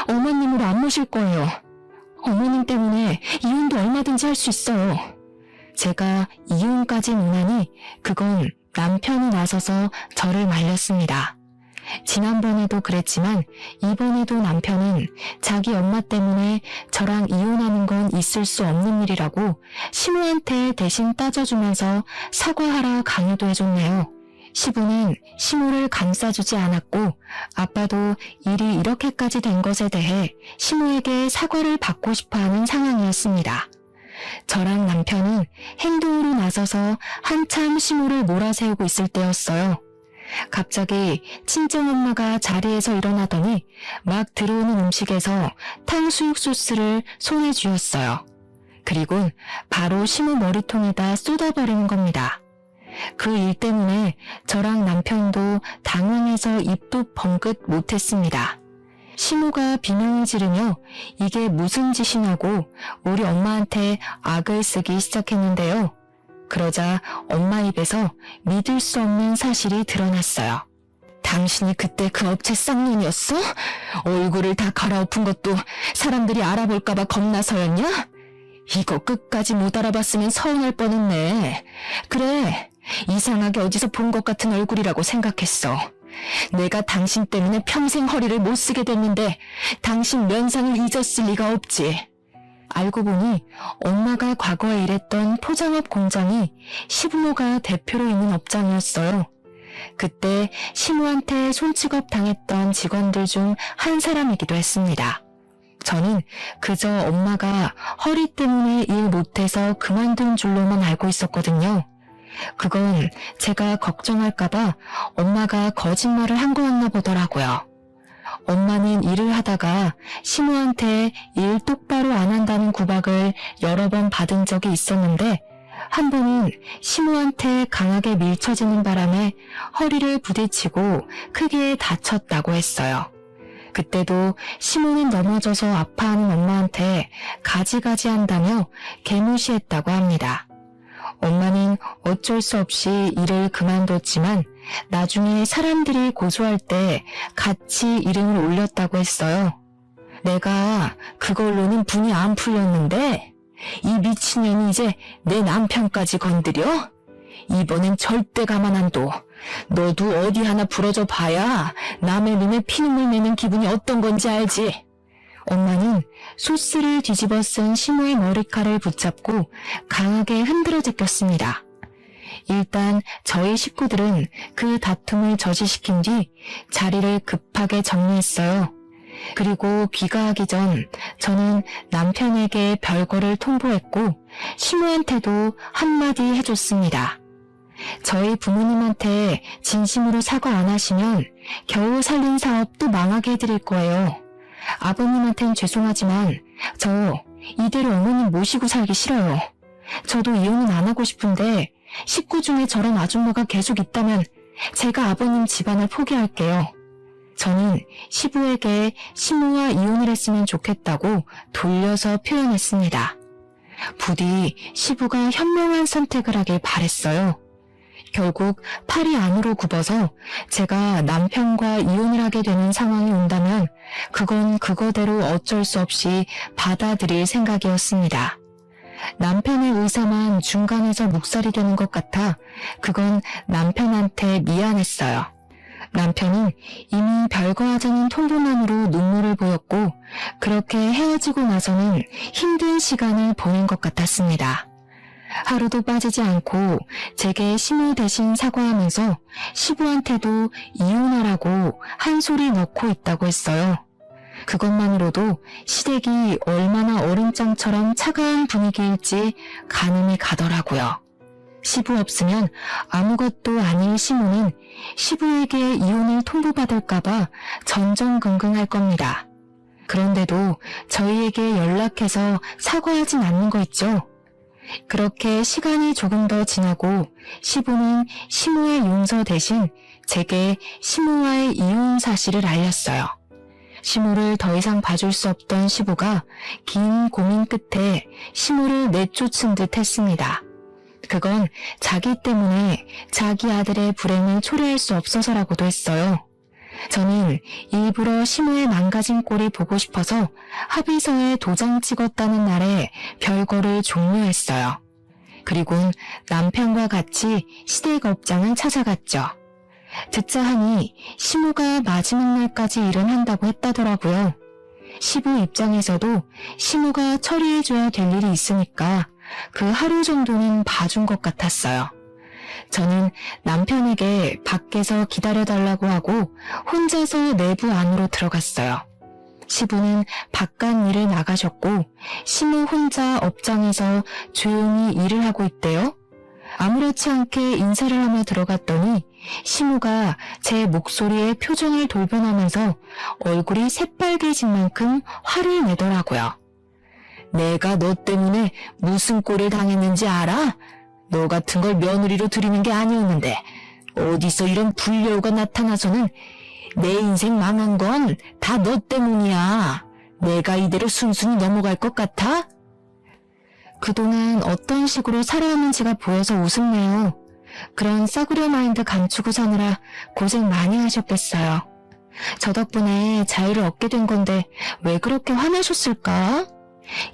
어머님으로 안 모실 거예요. 어머님 때문에 이혼도 얼마든지 할 수 있어요. 제가 이혼까지 논하니 그건 남편이 나서서 저를 말렸습니다. 지난번에도 그랬지만 이번에도 남편은 자기 엄마 때문에 저랑 이혼하는 건 있을 수 없는 일이라고 시모한테 대신 따져주면서 사과하라 강요도 해줬네요. 시부는 시모를 감싸주지 않았고 아빠도 일이 이렇게까지 된 것에 대해 시모에게 사과를 받고 싶어하는 상황이었습니다. 저랑 남편은 행동으로 나서서 한참 시모를 몰아세우고 있을 때였어요. 갑자기 친정엄마가 자리에서 일어나더니 막 들어오는 음식에서 탕수육 소스를 손에 쥐었어요. 그리고 바로 시모 머리통에다 쏟아버리는 겁니다. 그 일 때문에 저랑 남편도 당황해서 입도 벙긋 못했습니다. 시모가 비명을 지르며 이게 무슨 짓이냐고 우리 엄마한테 악을 쓰기 시작했는데요. 그러자 엄마 입에서 믿을 수 없는 사실이 드러났어요. 당신이 그때 그 업체 쌍년이었어? 얼굴을 다 갈아엎은 것도 사람들이 알아볼까봐 겁나서였냐? 이거 끝까지 못 알아봤으면 서운할 뻔했네. 그래, 이상하게 어디서 본 것 같은 얼굴이라고 생각했어. 내가 당신 때문에 평생 허리를 못 쓰게 됐는데 당신 면상을 잊었을 리가 없지. 알고 보니 엄마가 과거에 일했던 포장업 공장이 시부모가 대표로 있는 업장이었어요. 그때 시모한테 손찌검 당했던 직원들 중 한 사람이기도 했습니다. 저는 그저 엄마가 허리 때문에 일 못해서 그만둔 줄로만 알고 있었거든요. 그건 제가 걱정할까봐 엄마가 거짓말을 한 거였나 보더라고요. 엄마는 일을 하다가 시모한테 일 똑바로 안 한다는 구박을 여러 번 받은 적이 있었는데 한 번은 시모한테 강하게 밀쳐지는 바람에 허리를 부딪히고 크게 다쳤다고 했어요. 그때도 시모는 넘어져서 아파하는 엄마한테 가지가지 한다며 개무시했다고 합니다. 엄마는 어쩔 수 없이 일을 그만뒀지만 나중에 사람들이 고소할 때 같이 이름을 올렸다고 했어요. 내가 그걸로는 분이 안 풀렸는데 이 미친년이 이제 내 남편까지 건드려? 이번엔 절대 가만 안 둬. 너도 어디 하나 부러져 봐야 남의 눈에 피눈물 내는 기분이 어떤 건지 알지? 엄마는 소스를 뒤집어 쓴 시모의 머리칼을 붙잡고 강하게 흔들어 제꼈습니다. 일단 저희 식구들은 그 다툼을 저지시킨 뒤 자리를 급하게 정리했어요. 그리고 귀가하기 전 저는 남편에게 별거를 통보했고 시모한테도 한마디 해줬습니다. 저희 부모님한테 진심으로 사과 안 하시면 겨우 살린 사업 또 망하게 해드릴 거예요. 아버님한텐 죄송하지만 저 이대로 어머님 모시고 살기 싫어요. 저도 이혼은 안 하고 싶은데 식구 중에 저런 아줌마가 계속 있다면 제가 아버님 집안을 포기할게요. 저는 시부에게 시모와 이혼을 했으면 좋겠다고 돌려서 표현했습니다. 부디 시부가 현명한 선택을 하길 바랬어요. 결국 팔이 안으로 굽어서 제가 남편과 이혼을 하게 되는 상황이 온다면 그건 그거대로 어쩔 수 없이 받아들일 생각이었습니다. 남편의 의사만 중간에서 묵살이 되는 것 같아 그건 남편한테 미안했어요. 남편은 이미 별거 하자는 통보만으로 눈물을 보였고 그렇게 헤어지고 나서는 힘든 시간을 보낸 것 같았습니다. 하루도 빠지지 않고 제게 시모 대신 사과하면서 시부한테도 이혼하라고 한 소리 넣고 있다고 했어요. 그것만으로도 시댁이 얼마나 얼음장처럼 차가운 분위기일지 가늠이 가더라고요. 시부 없으면 아무것도 아닐 시모는 시부에게 이혼을 통보받을까봐 전전긍긍할 겁니다. 그런데도 저희에게 연락해서 사과하진 않는 거 있죠? 그렇게 시간이 조금 더 지나고 시부는 시모의 용서 대신 제게 시모와의 이혼 사실을 알렸어요. 시모를 더 이상 봐줄 수 없던 시부가 긴 고민 끝에 시모를 내쫓은 듯 했습니다. 그건 자기 때문에 자기 아들의 불행을 초래할 수 없어서라고도 했어요. 저는 일부러 시모의 망가진 꼴이 보고 싶어서 합의서에 도장 찍었다는 날에 별거를 종료했어요. 그리곤 남편과 같이 시댁업장을 찾아갔죠. 듣자 하니 시모가 마지막 날까지 일은 한다고 했다더라고요. 시부 입장에서도 시모가 처리해줘야 될 일이 있으니까 그 하루 정도는 봐준 것 같았어요. 저는 남편에게 밖에서 기다려달라고 하고 혼자서 내부 안으로 들어갔어요. 시부는 바깥 일을 나가셨고 시모 혼자 업장에서 조용히 일을 하고 있대요. 아무렇지 않게 인사를 하며 들어갔더니 시모가 제 목소리에 표정을 돌변하면서 얼굴이 새빨개진 만큼 화를 내더라고요. 내가 너 때문에 무슨 꼴을 당했는지 알아? 너 같은 걸 며느리로 들이는 게 아니었는데 어디서 이런 불려우가 나타나서는 내 인생 망한 건 다 너 때문이야. 내가 이대로 순순히 넘어갈 것 같아? 그동안 어떤 식으로 살아왔는지가 보여서 우습네요. 그런 싸구려 마인드 감추고 사느라 고생 많이 하셨겠어요. 저 덕분에 자유를 얻게 된 건데 왜 그렇게 화나셨을까?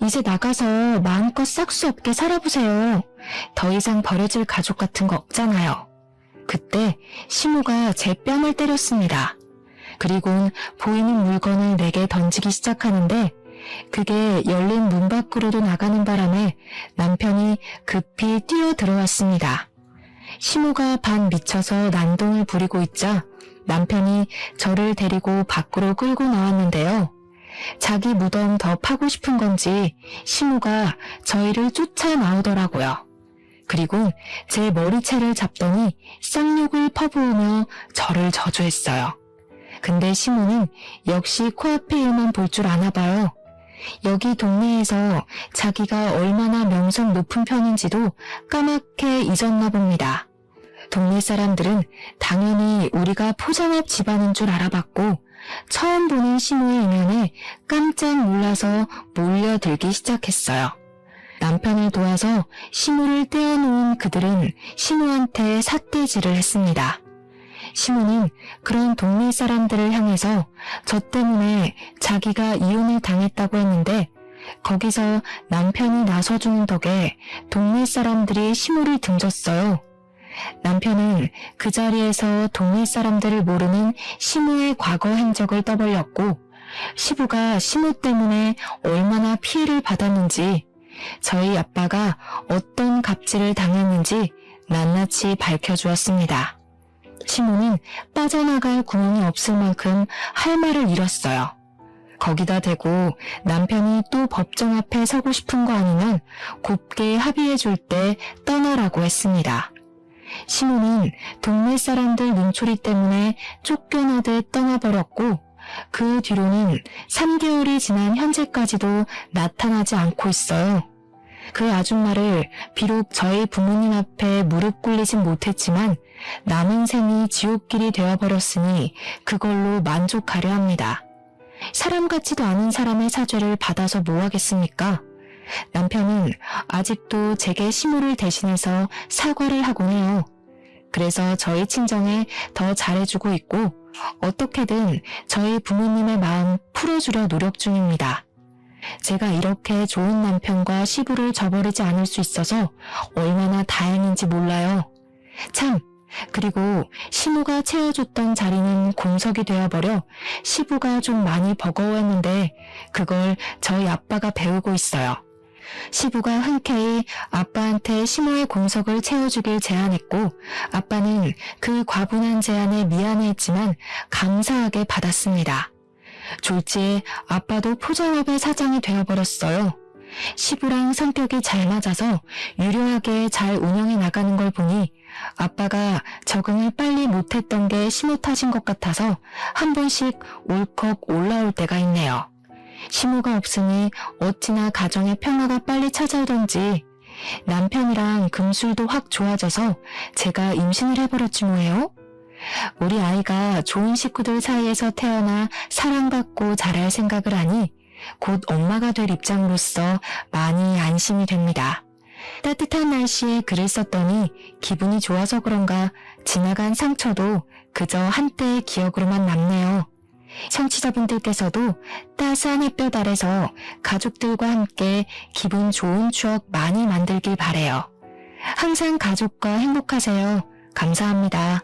이제 나가서 마음껏 싹수 없게 살아보세요. 더 이상 버려질 가족 같은 거 없잖아요. 그때 시모가 제 뺨을 때렸습니다. 그리곤 보이는 물건을 내게 던지기 시작하는데 그게 열린 문 밖으로도 나가는 바람에 남편이 급히 뛰어 들어왔습니다. 시모가 반 미쳐서 난동을 부리고 있자 남편이 저를 데리고 밖으로 끌고 나왔는데요. 자기 무덤 더 파고 싶은 건지 시모가 저희를 쫓아 나오더라고요. 그리고 제 머리채를 잡더니 쌍욕을 퍼부으며 저를 저주했어요. 근데 시모는 역시 코앞의 일만 볼 줄 아나 봐요. 여기 동네에서 자기가 얼마나 명성 높은 편인지도 까맣게 잊었나 봅니다. 동네 사람들은 당연히 우리가 포장업 집안인 줄 알아봤고 처음 보는 시모의 이면에 깜짝 놀라서 몰려들기 시작했어요. 남편을 도와서 시모를 떼어놓은 그들은 시모한테 삿대질을 했습니다. 시모는 그런 동네 사람들을 향해서 저 때문에 자기가 이혼을 당했다고 했는데 거기서 남편이 나서주는 덕에 동네 사람들이 시모를 등졌어요. 남편은 그 자리에서 동네 사람들을 모르는 시모의 과거 행적을 떠벌렸고 시부가 시모 때문에 얼마나 피해를 받았는지 저희 아빠가 어떤 갑질을 당했는지 낱낱이 밝혀주었습니다. 시모는 빠져나갈 구멍이 없을 만큼 할 말을 잃었어요. 거기다 대고 남편이 또 법정 앞에 서고 싶은 거 아니면 곱게 합의해 줄 때 떠나라고 했습니다. 시모는 동네 사람들 눈초리 때문에 쫓겨나듯 떠나버렸고 그 뒤로는 3개월이 지난 현재까지도 나타나지 않고 있어요. 그 아줌마를 비록 저희 부모님 앞에 무릎 꿇리진 못했지만 남은 생이 지옥길이 되어버렸으니 그걸로 만족하려 합니다. 사람 같지도 않은 사람의 사죄를 받아서 뭐 하겠습니까? 남편은 아직도 제게 시모를 대신해서 사과를 하곤 해요. 그래서 저희 친정에 더 잘해주고 있고 어떻게든 저희 부모님의 마음 풀어주려 노력 중입니다. 제가 이렇게 좋은 남편과 시부를 저버리지 않을 수 있어서 얼마나 다행인지 몰라요. 참, 그리고 시모가 채워줬던 자리는 공석이 되어버려 시부가 좀 많이 버거워했는데 그걸 저희 아빠가 배우고 있어요. 시부가 흔쾌히 아빠한테 시모의 공석을 채워주길 제안했고 아빠는 그 과분한 제안에 미안해했지만 감사하게 받았습니다. 졸지에 아빠도 포장업의 사장이 되어버렸어요. 시부랑 성격이 잘 맞아서 유려하게 잘 운영해 나가는 걸 보니 아빠가 적응을 빨리 못했던 게 시모 탓인 것 같아서 한 번씩 울컥 올라올 때가 있네요. 시모가 없으니 어찌나 가정의 평화가 빨리 찾아오던지 남편이랑 금술도 확 좋아져서 제가 임신을 해버렸지 뭐예요? 우리 아이가 좋은 식구들 사이에서 태어나 사랑받고 자랄 생각을 하니 곧 엄마가 될 입장으로서 많이 안심이 됩니다. 따뜻한 날씨에 글을 썼더니 기분이 좋아서 그런가 지나간 상처도 그저 한때의 기억으로만 남네요. 청취자분들께서도 따스한 햇볕 아래서 가족들과 함께 기분 좋은 추억 많이 만들길 바래요. 항상 가족과 행복하세요. 감사합니다.